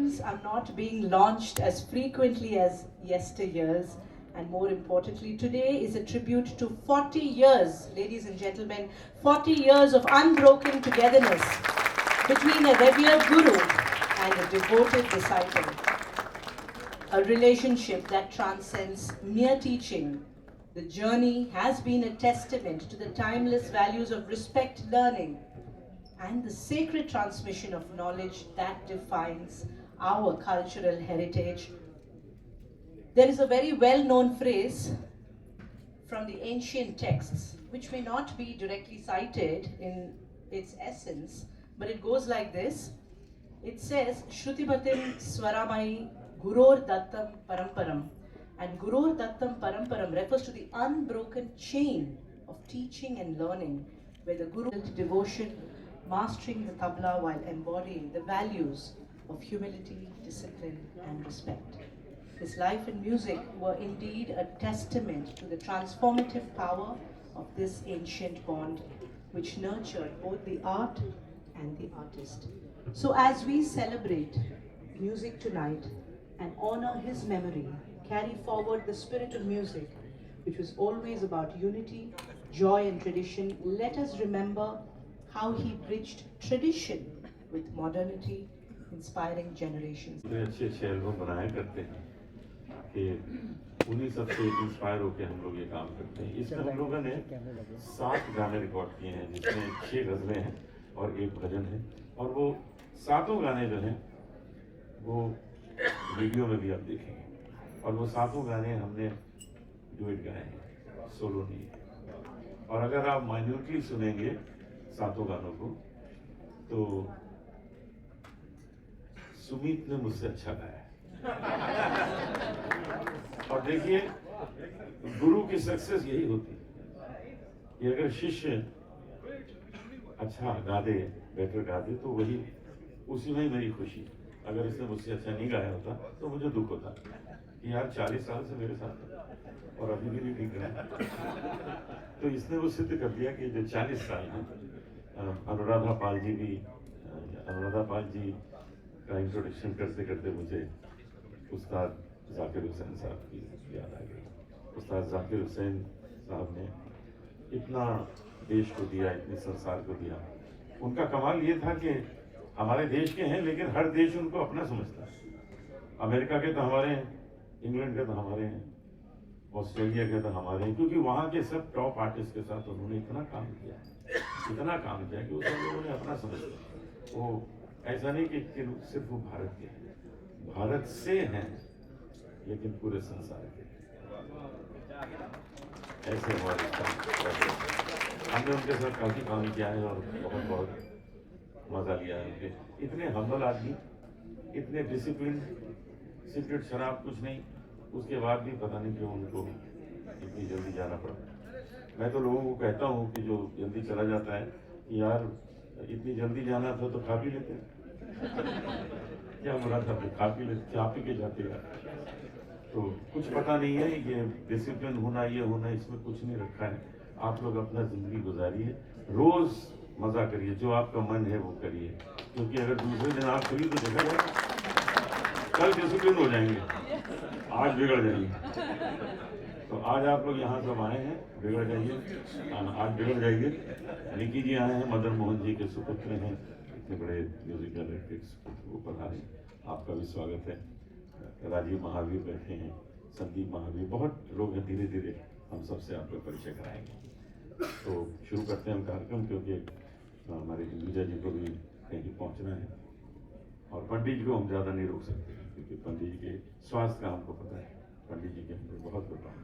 albums are not being launched as frequently as yesteryears. And more importantly, today is a tribute to 40 years, ladies and gentlemen, 40 years of unbroken togetherness between a revered guru and a devoted disciple. A relationship that transcends mere teaching. The journey has been a testament to the timeless values of respect, learning, and the sacred transmission of knowledge that defines our cultural heritage. There is a very well-known phrase from the ancient texts, which may not be directly cited in its essence, but it goes like this. It says, Shrutipatim Swaramai Guror Dattam Paramparam. And Guror Dattam Paramparam refers to the unbroken chain of teaching and learning, where the Guru built devotion, mastering the tabla while embodying the values of humility, discipline, and respect. His life and music were indeed a testament to the transformative power of this ancient bond, which nurtured both the art and the artist. So as we celebrate music tonight and honor his memory, carry forward the spirit of music, which was always about unity, joy, and tradition, let us remember how he bridged tradition with modernity, inspiring generations. अच्छे album बनाया करते हैं कि उन्हीं सब से inspire होकर हम लोग ये काम करते हैं। इसमें हम लोगों ने 7 गाने रिकॉर्ड किए हैं, जिसमें 6 गज़लें हैं और 1 भजन है। और वो 7 गाने जो हैं वो वीडियो में भी आप देखेंगे। और वो 7 गाने हमने डुएट गाए हैं, सोलो नहीं। और अगर आप माइन्यूटली सुनेंगे 7 गानों को तो सुमित ने मुझसे अच्छा गाया। और देखिए, गुरु की सक्सेस यही होती है कि अगर शिष्य अच्छा गा दे, बेटर गा दे, तो वही उसी में ही मेरी खुशी। अगर इसने मुझसे अच्छा नहीं गाया होता तो मुझे दुख होता कि यार 40 साल से मेरे साथ और अभी भी नहीं ठीक रहा। तो इसने वो सिद्ध कर दिया कि जो 40 साल हैं, अनुराधा पाल जी का इंट्रोडक्शन करते करते मुझे उस्ताद जाकिर हुसैन साहब की याद आ गई। उस्ताद जाकिर हुसैन साहब ने इतना देश को दिया, इतने संसार को दिया। उनका कमाल ये था कि हमारे देश के हैं, लेकिन हर देश उनको अपना समझता है। अमेरिका के तो हमारे हैं, इंग्लैंड के तो हमारे हैं, ऑस्ट्रेलिया के तो हमारे हैं, क्योंकि वहाँ के सब टॉप आर्टिस्ट के साथ उन्होंने इतना काम किया कि वो सब लोगों ने अपना समझा। वो ऐसा नहीं कि सिर्फ वो भारत के हैं, भारत से हैं, लेकिन पूरे संसार के ऐसे हमारे हमने उनके साथ काफ़ी काम किया है और बहुत बहुत मज़ा लिया है उनके। इतने हम्बल आदमी, इतने डिसिप्लिन, सिगरेट शराब कुछ नहीं, उसके बाद भी पता नहीं क्यों उनको इतनी जल्दी जाना पड़ा। मैं तो लोगों को कहता हूँ कि जो जल्दी चला जाता है कि यार इतनी जल्दी जाना था तो खा पी लेते, क्या बुरा था, खा पी लेते, खा पी के जाते यार। तो कुछ पता नहीं है, ये डिसिप्लिन होना, ये होना, इसमें कुछ नहीं रखा है। आप लोग अपना ज़िंदगी गुजारिए, रोज़ मज़ा करिए, जो आपका मन है वो करिए, क्योंकि अगर दूसरे दिन आप फ्री तो देखा जाए कल डिसिप्लिन हो जाएंगे, आज बिगड़ जाएंगे। तो आज आप लोग यहाँ सब आए हैं, बिगड़ जाइए, आज बिगड़ जाइए। निकी जी आए हैं, मदन मोहन जी के सुपुत्र हैं, इतने बड़े म्यूजिक डायरेक्टर्स वो पधारे, आपका भी स्वागत है। राजीव महावीर बैठे हैं, संदीप महावीर, बहुत लोग हैं। धीरे धीरे हम सबसे आपका परिचय कराएंगे। तो शुरू करते हैं हम कार्यक्रम, क्योंकि हमारे हिंदुजा जी को भी कहीं पहुँचना है और पंडित जी को हम ज़्यादा नहीं रोक सकते, क्योंकि पंडित जी के स्वास्थ्य का हमको पता है। पंडित जी के हम बहुत कृपा है।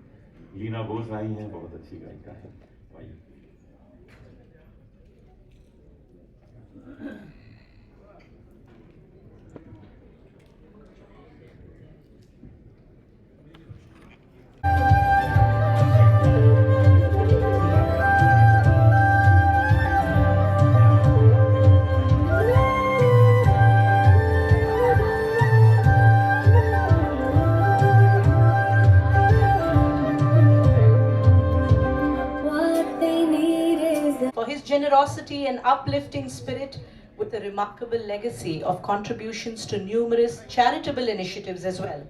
लीना बोस आई हैं, बहुत अच्छी गायिका है। आइए। For his generosity and uplifting spirit, with a remarkable legacy of contributions to numerous charitable initiatives as well.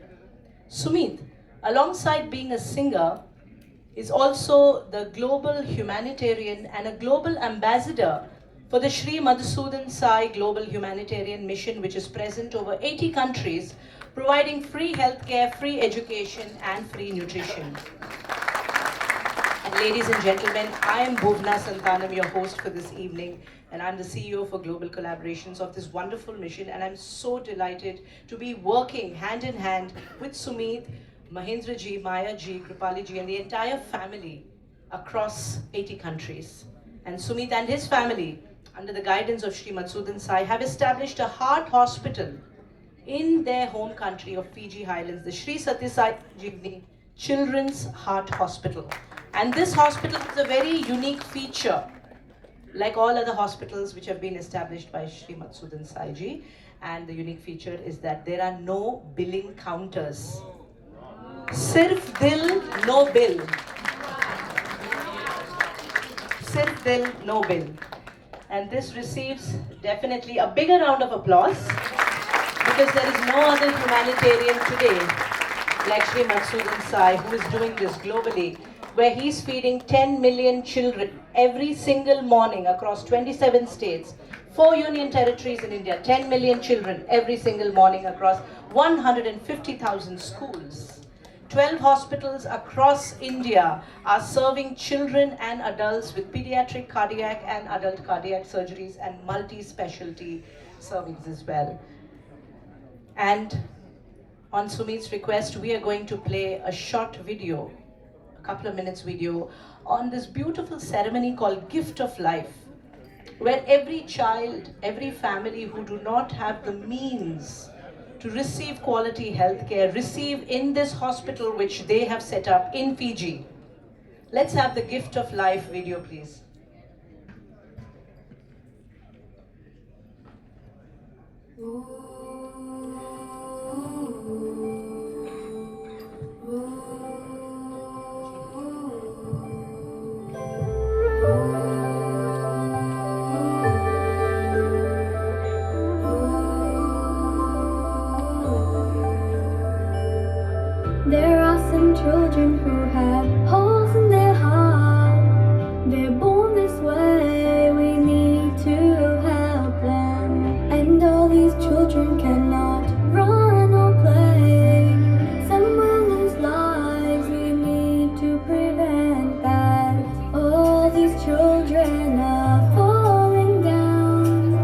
Sumit, alongside being a singer, is also the global humanitarian and a global ambassador for the Sri Madhusudan Sai Global Humanitarian Mission, which is present over 80 countries, providing free healthcare, free education, and free nutrition. And ladies and gentlemen, I am Bhuvna Santanam, your host for this evening, and I'm the CEO for Global Collaborations of this wonderful mission, and I'm so delighted to be working hand in hand with Sumit, Mahendra ji, Maya ji, Kripali ji, and the entire family across 80 countries. And Sumit and his family, under the guidance of Sri Madhusudan Sai, have established a heart hospital in their home country of Fiji Highlands, the Sri Sathya Sai Jeevani Children's Heart Hospital. And this hospital is a very unique feature, like all other hospitals which have been established by Sri Madhusudan Sai Ji. And the unique feature is that there are no billing counters. Sirf dil, no bill. Sirf dil, no bill. And this receives definitely a bigger round of applause, because there is no other humanitarian today like Sri Madhusudan Sai, who is doing this globally, where he's feeding 10 million children every single morning across 27 states, 4 union territories in India, 10 million children every single morning across 150,000 schools. 12 hospitals across India are serving children and adults with pediatric, cardiac, and adult cardiac surgeries and multi-specialty servings as well. And on Sumit's request, we are going to play a short video, a couple of minutes video, on this beautiful ceremony called Gift of Life, where every child, every family who do not have the means to receive quality health care, receive in this hospital which they have set up in Fiji. Let's have the Gift of Life video, please. There are some children who have holes in their heart. They're born this way, we need to help them. And all these children cannot run or play. Some will lose lives, we need to prevent that. All these children are falling down,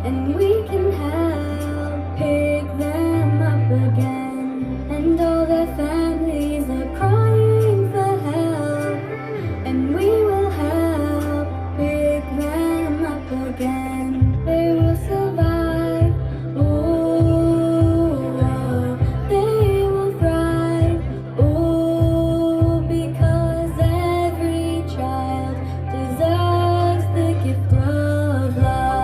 and we can help pick them up again. And all their families are crying for help, and we will help pick them up again. They will survive, oh, they will thrive, oh, because every child deserves the gift of life.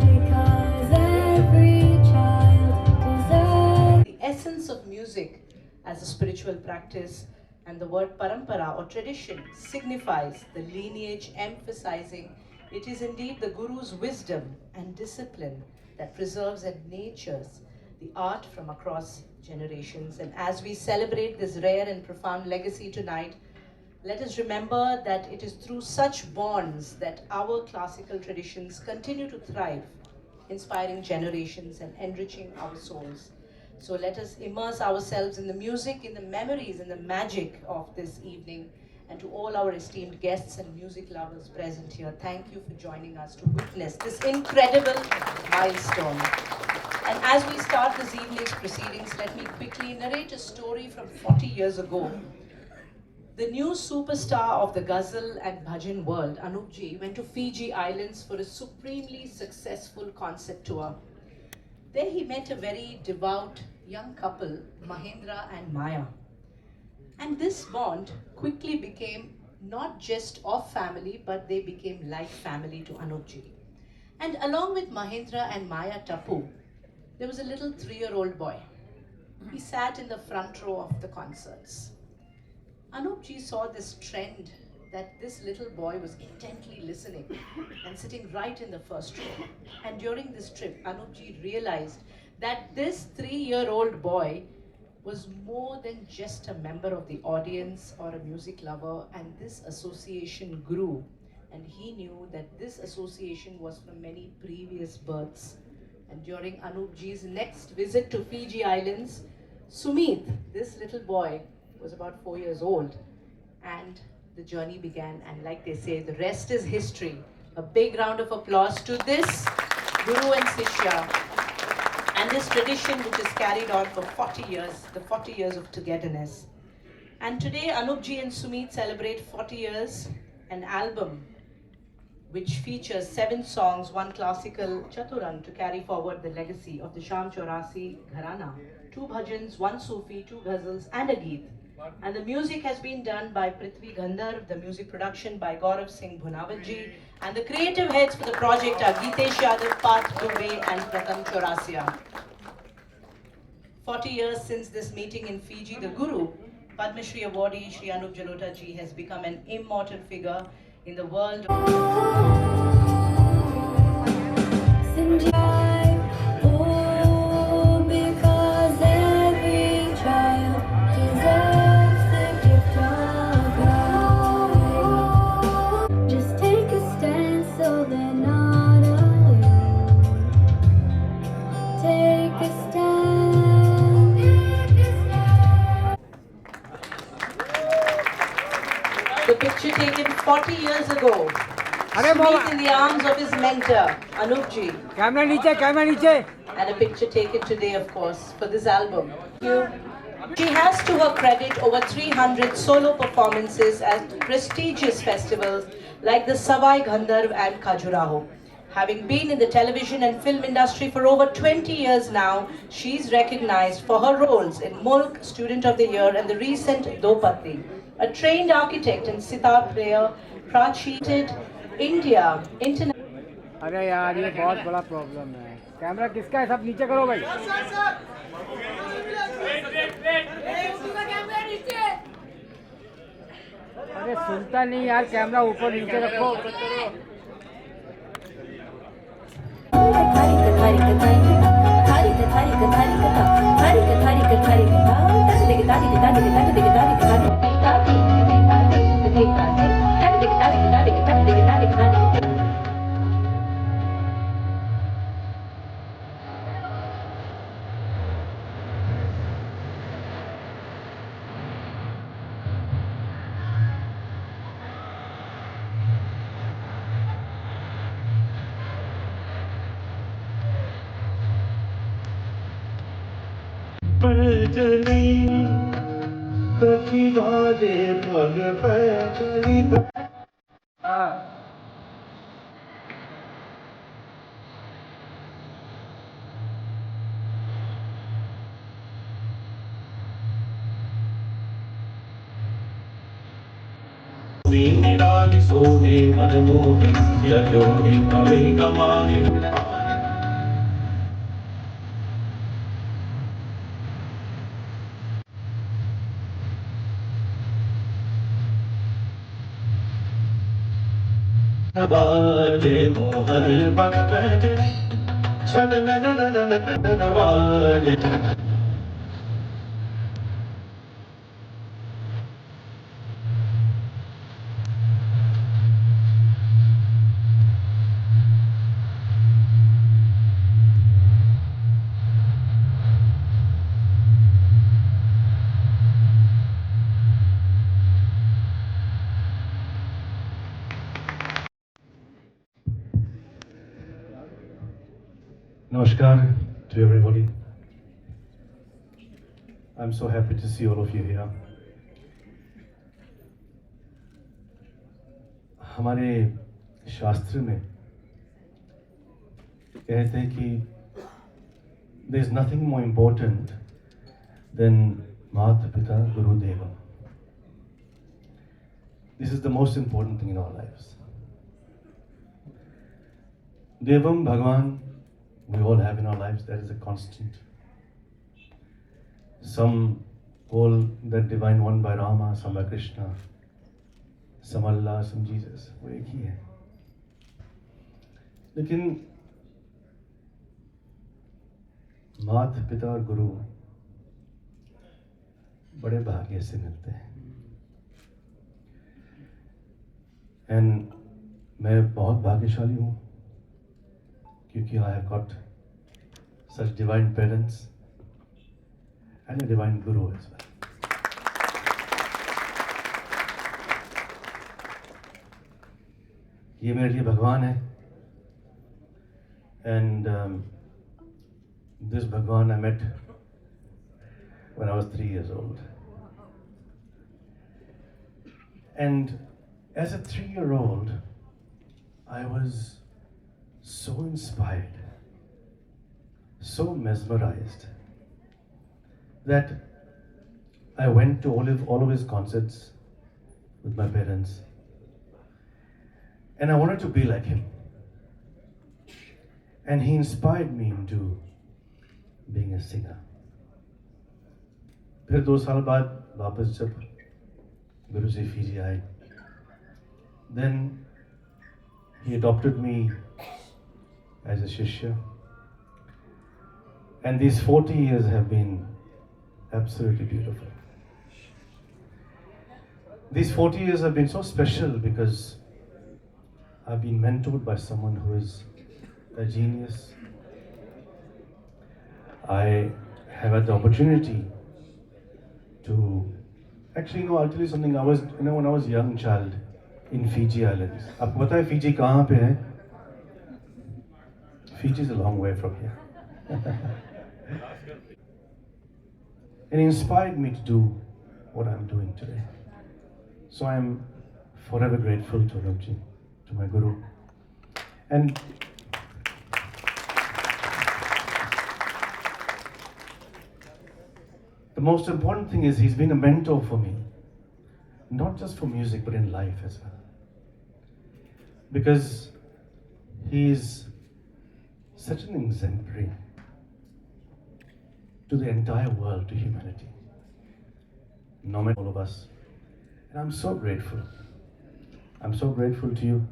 Because every child deserves. The essence of music as a spiritual practice, and the word parampara or tradition signifies the lineage, emphasizing it is indeed the Guru's wisdom and discipline that preserves and nurtures the art from across generations. And as we celebrate this rare and profound legacy tonight, let us remember that it is through such bonds that our classical traditions continue to thrive, inspiring generations and enriching our souls. So let us immerse ourselves in the music, in the memories, in the magic of this evening. And to all our esteemed guests and music lovers present here, thank you for joining us to witness this incredible milestone. And as we start this evening's proceedings, let me quickly narrate a story from 40 years ago. The new superstar of the ghazal and bhajan world, Anup Ji, went to Fiji Islands for a supremely successful concert tour. There he met a very devout young couple, Mahendra and Maya. And this bond quickly became not just of family, but they became like family to Anup Ji. And along with Mahendra and Maya Tapu, there was a little 3-year-old boy. He sat in the front row of the concerts. Anup Ji saw this trend that this little boy was intently listening and sitting right in the first row. And during this trip, Anupji realized that this 3-year-old boy was more than just a member of the audience or a music lover, and this association grew. And he knew that this association was from many previous births. And during Anupji's next visit to Fiji Islands, Sumit, this little boy, was about 4 years old. And the journey began. And like they say, the rest is history. A big round of applause to this Guru and Sishya and this tradition which is carried on for 40 years, the 40 years of togetherness. And today, Anupji and Sumit celebrate 40 years, an album which features 7 songs, 1 classical Chaturang to carry forward the legacy of the Sham Chaurasi Gharana, 2 bhajans, 1 Sufi, 2 ghazals and a geet. And the music has been done by Prithvi Gandharv, the music production by Gaurav Singh Bhunavatji, and the creative heads for the project are Geetesh Yadav, Parth Dubey and Pratham Chaurasia. 40 years since this meeting in Fiji, the Guru, Padma Shri awardee Shri Anup Jalota ji has become an immortal figure in the world of Oh, because every child deserves the gift of God. Just take a stand so they're not alone. Take a stand. the picture taken 40 years ago. अरे Sumit Baba in the arms of his mentor, Anup ji. Camera नीचे And a picture taken today, of course, for this album. She has to her credit over 300 solo performances at prestigious festivals like the Savai Gandharv and Khajuraho. Having been in the television and film industry for over 20 years now, she's recognized for her roles in Mulk, Student of the Year, and the recent Dopati. A trained architect and sitar player, Pracheated India International. अरे यार ये बहुत बड़ा problem है camera किसका है सब नीचे करो भाई अरे सुनता नहीं यार कैमरा ऊपर नीचे रखो Namaskar to everybody. I'm so happy to see all of you here. हमारे शास्त्र में कहते हैं कि there is nothing more important than Mata Pita Guru Deva. This is the most important thing in our lives. Devam Bhagwan we all have in our lives, that is a constant. Some call that divine one by Rama, some by Krishna, some Allah, some Jesus, वो एक ही है. लेकिन माता पिता और गुरु बड़े भाग्य से मिलते हैं. एंड मैं बहुत भाग्यशाली हूँ क्योंकि I have got such divine parents and a divine guru as well. ये मेरे लिए भगवान है. And this Bhagwan I met when I was 3 years old. And as a 3-year-old, I was so inspired, so mesmerized, that I went to all of his concerts with my parents. And I wanted to be like him. And he inspired me into being a singer. फिर 2 साल बाद वापस जब गुरु जी Fiji आए, then he adopted me as a shishya. And these 40 years have been absolutely beautiful. These 40 years have been so special because I've been mentored by someone who is a genius. I have had the opportunity to actually, I'll tell you something. I was, when I was a young child in Fiji Islands. आपको पता है Fiji कहाँ पे है? Fiji is a long way from here. And he inspired me to do what I'm doing today. So I'm forever grateful to Rabji, to my Guru. And the most important thing is he's been a mentor for me, not just for music but in life as well. Because he's such an exemplary to the entire world, to humanity, no matter all of us. And I'm so grateful. I'm so grateful to you.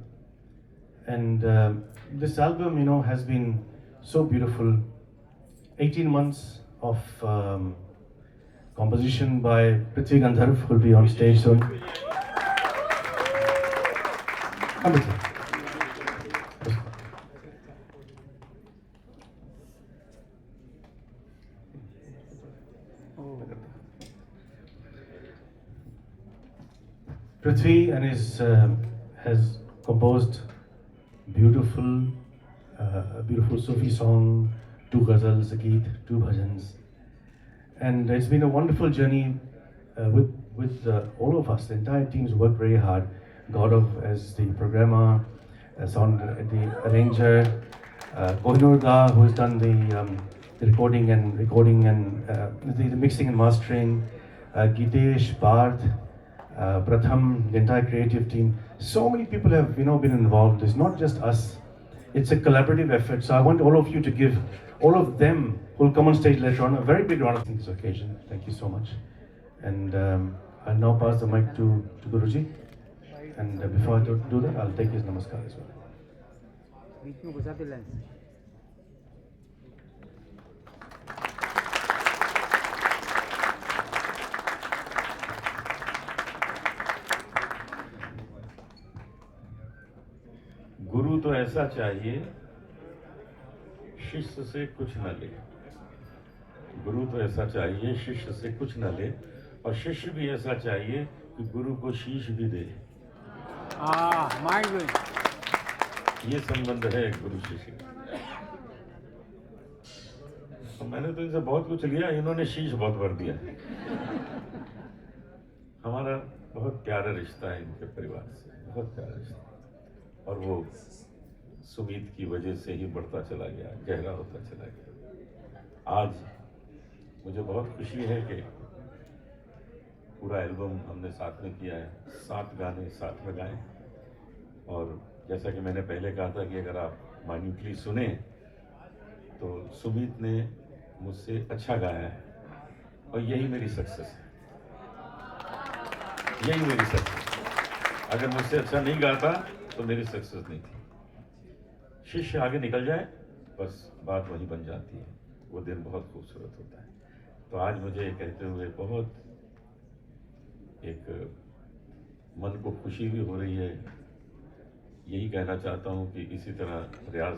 And this album, has been so beautiful. 18 months of composition by Prithvi Gandharv, who will be on stage soon. Come with me. Prithvi and his has composed beautiful Sufi song, 2 ghazals, a geet, 2 bhajans, and it's been a wonderful journey with all of us. The entire team's worked very hard. Gaurav as the programmer, the arranger, Kohinoor Da, who has done the recording and the mixing and mastering, Gitesh, Parth, Pratham, the entire creative team. So many people have been involved. It's not just us. It's a collaborative effort. So I want all of you to give all of them who will come on stage later on a very big round of this occasion. Thank you so much. And I'll now pass the mic to Guruji. And before I do that, I'll take his namaskar as well. बीच में घुसा दे lens. गुरु तो ऐसा चाहिए शिष्य से कुछ न ले. गुरु तो ऐसा चाहिए शिष्य से कुछ न ले, और शिष्य भी ऐसा चाहिए कि गुरु को शीश भी दे. Mind blowing. ये संबंध है गुरु शिष्य का. तो मैंने तो इनसे बहुत कुछ लिया, इन्होंने शीश बहुत भर दिया. हमारा बहुत प्यारा रिश्ता है इनके परिवार से, बहुत प्यारा रिश्ता. और वो सुमीत की वजह से ही बढ़ता चला गया, गहरा होता चला गया. आज मुझे बहुत खुशी है कि पूरा एल्बम हमने साथ में किया है. 7 गाने साथ में गाए. और जैसा कि मैंने पहले कहा था कि अगर आप माइन्यूटली सुने तो सुमीत ने मुझसे अच्छा गाया है, और यही मेरी सक्सेस है. यही मेरी सक्सेस. अगर मुझसे अच्छा नहीं गाता तो मेरी सक्सेस नहीं थी। शिष्य आगे निकल जाए बस बात वहीं बन जाती है, वो दिन बहुत खूबसूरत होता है। तो आज मुझे ये कहते हुए बहुत एक मन को खुशी भी हो रही है। यही कहना चाहता हूँ कि इसी तरह रियाज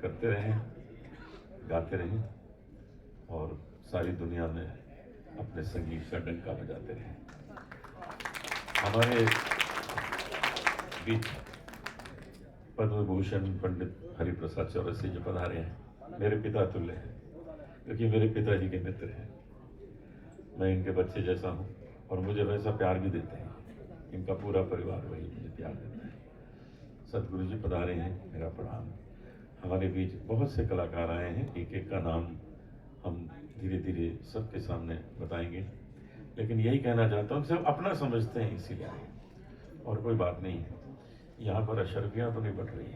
करते रहें, गाते रहें और सारी दुनिया में अपने संगीत का डंका बजाते रहें। हमारे बीच पद्म भूषण पंडित हरिप्रसाद चौरसिया जी पधारे हैं, मेरे पिता तुल्य हैं, क्योंकि मेरे पिताजी के मित्र हैं। मैं इनके बच्चे जैसा हूँ और मुझे वैसा प्यार भी देते हैं। इनका पूरा परिवार वही मुझे प्यार देता है। सतगुरु जी पधारे हैं, मेरा प्रणाम। हमारे बीच बहुत से कलाकार आए हैं, एक एक का नाम हम धीरे धीरे सबके सामने बताएंगे, लेकिन यही कहना चाहता हूँ सब अपना समझते हैं इसीलिए आए, और कोई बात नहीं है। यहाँ पर अशर्फियाँ तो नहीं बट रही,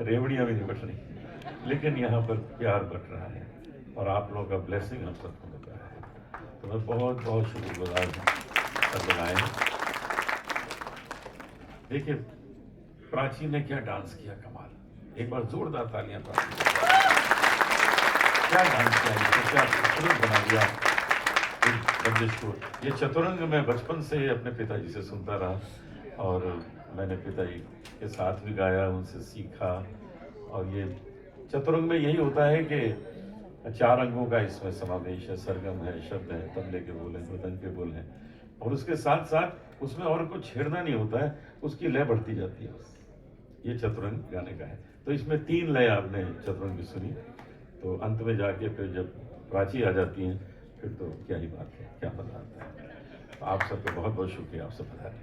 रेवड़ियाँ भी नहीं बट रही, लेकिन यहाँ पर प्यार बट रहा है और आप लोगों का ब्लेसिंग हम सबको मिल रहा है। तो मैं बहुत बहुत शुक्रगुजार हूँ सब लगाए हैं। देखिए प्राची ने क्या डांस किया, कमाल। एक बार जोरदार तालियां प्राची। क्या डांस किया, क्या चतुरंग बना दिया बंदिश को। ये चतुरंग मैं बचपन से अपने पिताजी से सुनता रहा और मैंने पिताजी के साथ भी गाया, उनसे सीखा। और ये चतुरंग में यही होता है कि 4 अंगों का इसमें समावेश है, सरगम है, शब्द है, तबले के बोल हैं, मृदंग के बोल हैं, और उसके साथ साथ उसमें और कुछ छेड़ना नहीं होता है, उसकी लय बढ़ती जाती है। ये चतुरंग गाने का है। तो इसमें 3 लय आपने चतुरंग की सुनी, तो अंत में जाके फिर जब प्राची आ जाती हैं फिर तो क्या ही बात है, क्या मजा आता है। तो आप सबका बहुत बहुत शुक्रिया, आप सब पधारे।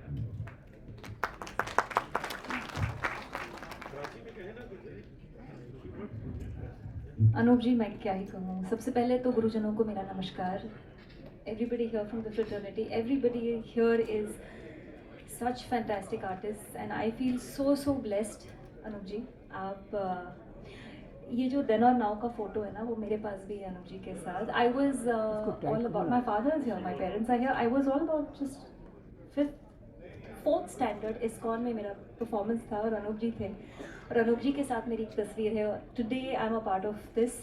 अनूप जी, मैं क्या ही कहूँ। सबसे पहले तो गुरुजनों को मेरा नमस्कार। Everybody here from the fraternity, everybody here is such fantastic artists and I feel so blessed. Anoop जी, आप ये जो देन और नाउ का फोटो है ना, वो मेरे पास भी है अनूप जी के साथ। I was all about, my father is here, my parents are here. I was all about just 4th standard ISKCON में मेरा परफॉर्मेंस था और अनूप जी थे, और अनूप जी के साथ मेरी एक तस्वीर है। Today I am a part of this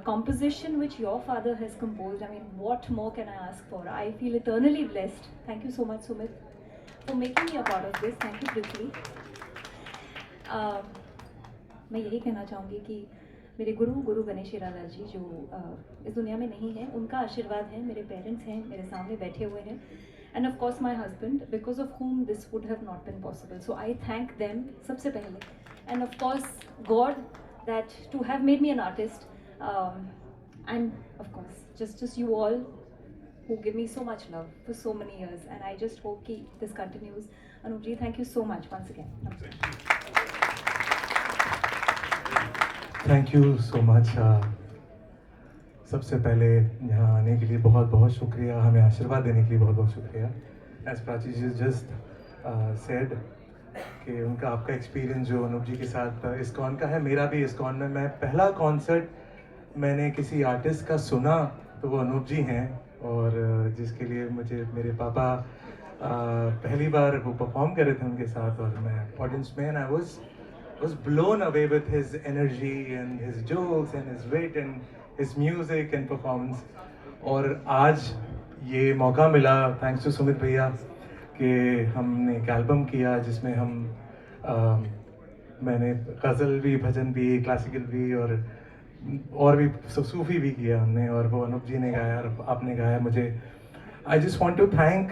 composition which your father has composed. I mean, what more can I ask for? I feel eternally blessed. Thank you so much, Sumit, for making me a part of this. Thank you, Prithvi. मैं यही कहना चाहूँगी कि मेरे गुरु गणेश हीरालाल जी जो इस दुनिया में नहीं है, उनका आशीर्वाद है, मेरे पेरेंट्स हैं, मेरे सामने बैठे हुए हैं, end of course my husband, because of whom this would have not been possible. So I thank them सबसे पहले, and of course God that to have made me an artist, and of course just you all who give me so much love for so many years, and I just hope कि this continues. Anup ji, thank you so much once again. Thank you so much. सबसे पहले यहाँ आने के लिए बहुत बहुत शुक्रिया, हमें आशीर्वाद देने के लिए बहुत बहुत शुक्रिया। एज प्राची जी जस्ट सेड कि उनका आपका एक्सपीरियंस जो अनूप जी के साथ ISKCON का है, मेरा भी ISKCON में मैं पहला कॉन्सर्ट मैंने किसी आर्टिस्ट का सुना तो वो अनूप जी हैं, और जिसके लिए मुझे मेरे पापा पहली बार वो परफॉर्म कर रहे थे उनके साथ, और मैं ऑडियंस में, and I was blown away with his energy and his jokes and his wit and his music and performance. और आज ये मौका मिला थैंक्स टू सुमित भैया कि हमने एक एल्बम किया जिसमें हम मैंने गज़ल भी, भजन भी, क्लासिकल भी और भी सूफी भी किया हमने, और वो अनूप जी ने गाया और आपने गाया। मुझे I just want to thank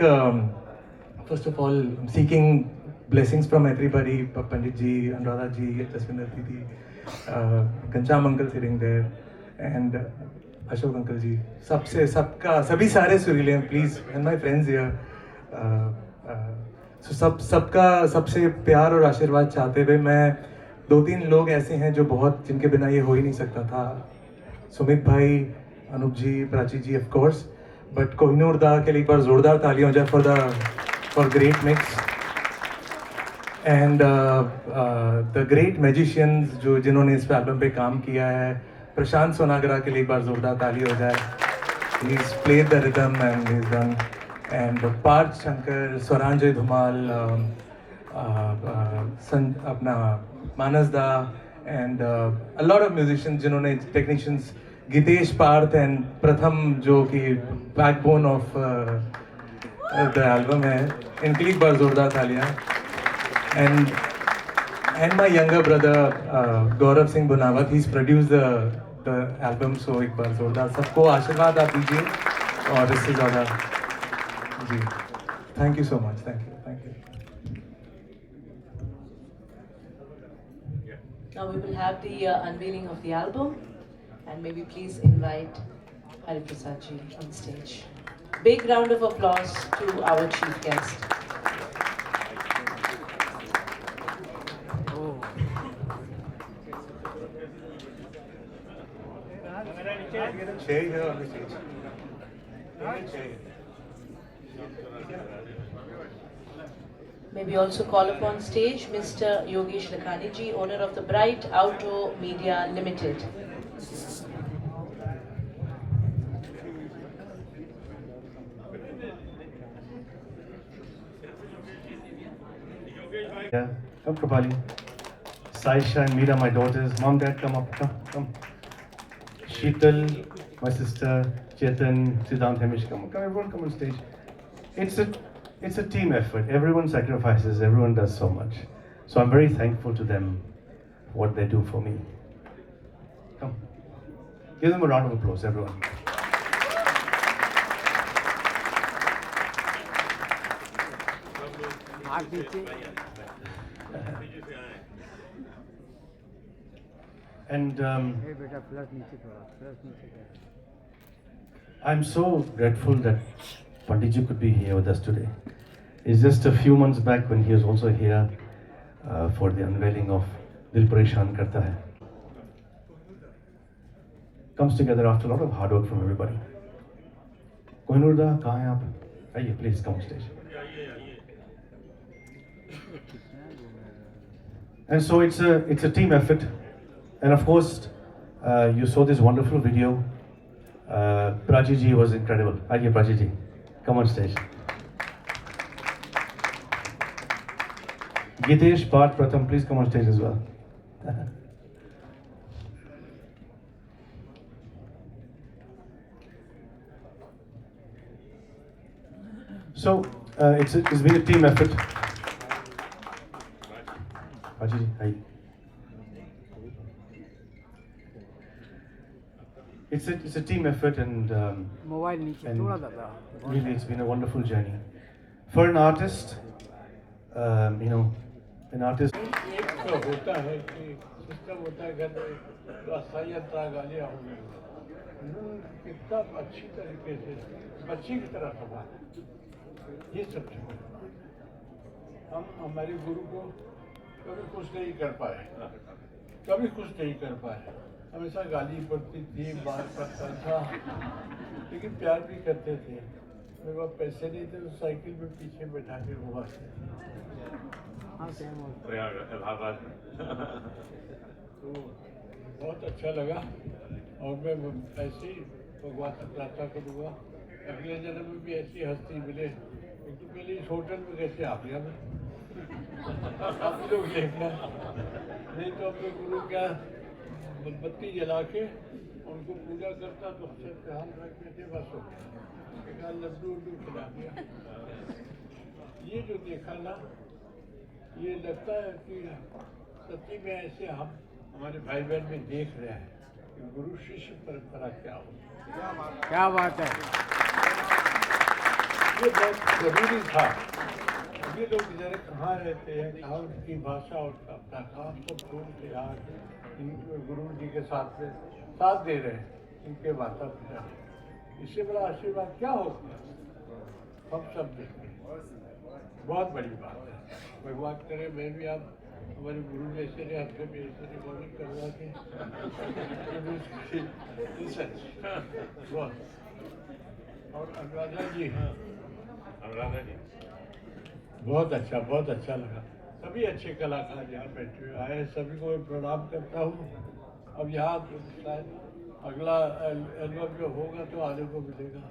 first of all seeking blessings from everybody, Pandit ji, Anuradha ji, Jaswinder Didi, Gansham uncle sitting there, and Ashok uncle ji, सभी सारे सुरीले हैं, please, and my friends here, so सबका सबसे प्यार और आशीर्वाद चाहते हुए मैं 2-3 लोग ऐसे हैं जो बहुत, जिनके बिना ये हो ही नहीं सकता था। सुमित भाई, अनूप जी, प्राची जी ऑफ कोर्स, बट कोहिनूर दा के लिए एक बार जोरदार तालियां हो जाए for great mix, and the great magicians जिन्होंने इस एल्बम पे काम किया है। प्रशांत सोनागरा के लिए एक बार जोरदार ताली हो जाए। He's played the rhythm and he's done and Parth Shankar, Swaranjay Dhumal, अपना मानस दा, and a lot of musicians जिन्होंने technicians Gitesh Parth and Pratham जो कि backbone of the album है, इनके लिए एक बार जोरदार तालियां, and my younger brother Gaurav Singh Bunawat, he's produced the album, so एक बार जोरदार सबको आशीर्वाद आप दीजिए और इससे ज़्यादा जी, thank you so much, thank you. Now we will have the unveiling of the album, and maybe please invite Hari Prasad ji on stage. Big round of applause to our chief guest. Chair here on the stage. May we also call upon stage Mr. Yogesh Lakhani ji, owner of the Bright Auto Media Limited. Yeah, come Kripali. Saisha and Meera, my daughters. Mom, Dad, come up, come. Sheetal, my sister, Chetan, Siddhant, Hemish, come everyone come on stage. It's a team effort. Everyone sacrifices, everyone does so much. So I'm very thankful to them for what they do for me. Come. Give them a round of applause, everyone. And I'm so grateful that Panditji could be here with us today. It's just a few months back when he was also here for the unveiling of Dil Pareshan Karta Hai. Comes together after a lot of hard work from everybody. Kohinoor da, kahan hai aap? Aiye, please come on stage. And so it's a team effort, and of course you saw this wonderful video. Prachi ji was incredible. Aiye, Prachi ji, come on stage. Gitesh, Parth, Pratham, please come on stage as well. So it's been a team effort. Prachi ji, hi. It's a team effort, and really it's been a wonderful journey for an artist. An artist. तो होता है कि system होता है घर में तो अस्थायी अंतरा गालियाँ हो गई, कितना अच्छी तरीके से बच्ची की तरह संभाला, ये सब चीज़ हम हमारे गुरु को कभी खुश नहीं कर पाए, हमेशा गाली पड़ती थी, बात पड़ता था, लेकिन प्यार भी करते थे। मेरे पास पैसे नहीं थे तो साइकिल में पीछे बैठा के घुमाते। तो बहुत अच्छा लगा, और मैं ऐसे ही भगवान से प्रार्थना करूँगा अगले जन्म में भी ऐसी हस्ती मिले। क्योंकि पहले इस होटल में कैसे आ गया मैं, आप लोग देखना, नहीं तो अपने गुरु क्या मोमबत्ती जला के उनको पूजा करता तो सिर पे हाथ रख देते, बस हो गया, लड्डू उड्डू खिला दिया। ये जो देखा ना, ये लगता है कि सच्ची में ऐसे हम हमारे भाई बहन में देख रहे हैं कि गुरु शिष्य परंपरा क्या हो। क्या बात है, ये बहुत जरूरी था। ये लोग बेचारे कहाँ रहते हैं, कहाँ उनकी भाषा और अपना काम सब छोड़ के आज गुरु जी के साथ में साथ दे रहे हैं, इनके माता पिता। इससे बड़ा आशीर्वाद क्या होगा, हम सब देखते हैं, बहुत बड़ी बात है। भगवान करे मैं भी आप हमारे गुरु जैसे ने आपसे भी ऐसे रिकॉर्डिंग करवा के और अनुराधा जी बहुत अच्छा लगा। सभी अच्छे कलाकार यहाँ बैठे हुए आए, सभी को मैं प्रणाम करता हूँ। अब यहाँ शायद अगला एल्बम जो होगा तो आने को मिलेगा,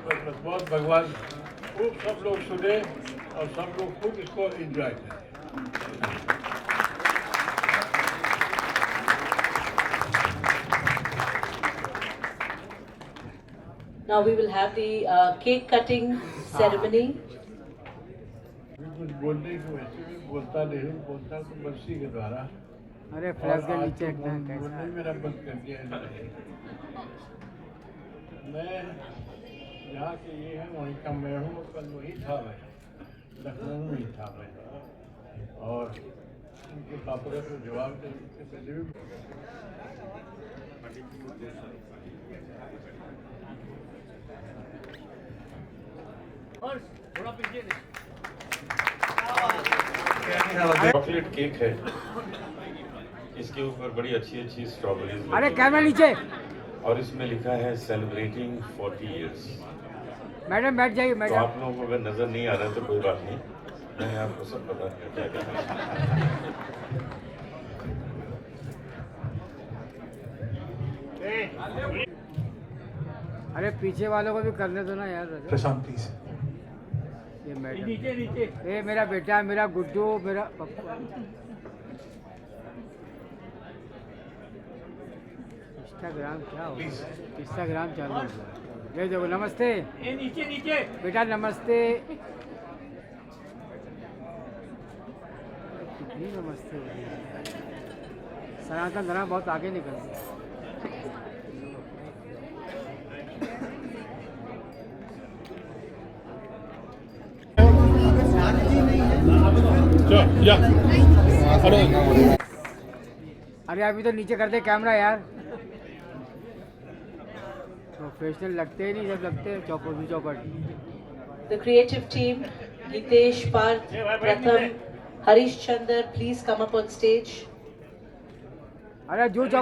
बस बहुत भगवान खूब सब लोग सुने और सब लोग खुद इसको एंजॉय करें। Now we will have the cake cutting ceremony. कुछ बोलने की वैसे भी बोलता नहीं हूँ, बोलता तो बंसी के द्वारा। अरे फ्लैश के और आज नीचे तो एकदम कैसा बोलने मेरा बंद कर दिया इन्होंने। मैं यहाँ के ये है वहीं का मैं हूँ, कल वही था मैं, लखनऊ में ही था मैं। और उनके पापा का तो जवाब देने से पहले भी चॉकलेट केक है, इसके ऊपर बड़ी अच्छी अच्छी स्ट्रॉबेरीज अरे कैमरा नीचे। और इसमें लिखा है सेलिब्रेटिंग 40 इयर्स। मैडम बैठ जाइए तो मैडम। आप लोगों को अगर नजर नहीं आ रहा है तो कोई बात नहीं, मैंने आपको सब बता दिया क्या करना है। अरे पीछे वालों को भी करने दो ना यार। प्रशांत प्लीज। ये मैडम ये मेरा बेटा, मेरा गुड्डू, मेरा पप्पा। इंस्टाग्राम क्या हो गया? इंस्टाग्राम चालू हो गया। ये देखो नमस्ते। नीचे नीचे बेटा नमस्ते। कितनी नमस्ते हो गई। सनातन धर्म बहुत आगे निकल गया। अरे अभी तो नीचे कर दे कैमरा यार। प्रोफेशनल लगते ही नहीं, जब लगते हैं चौपट चौपट। The creative team, Gitesh, Parth, Pratham, Harish Chandar, please come up on stage. अरे जो चौपट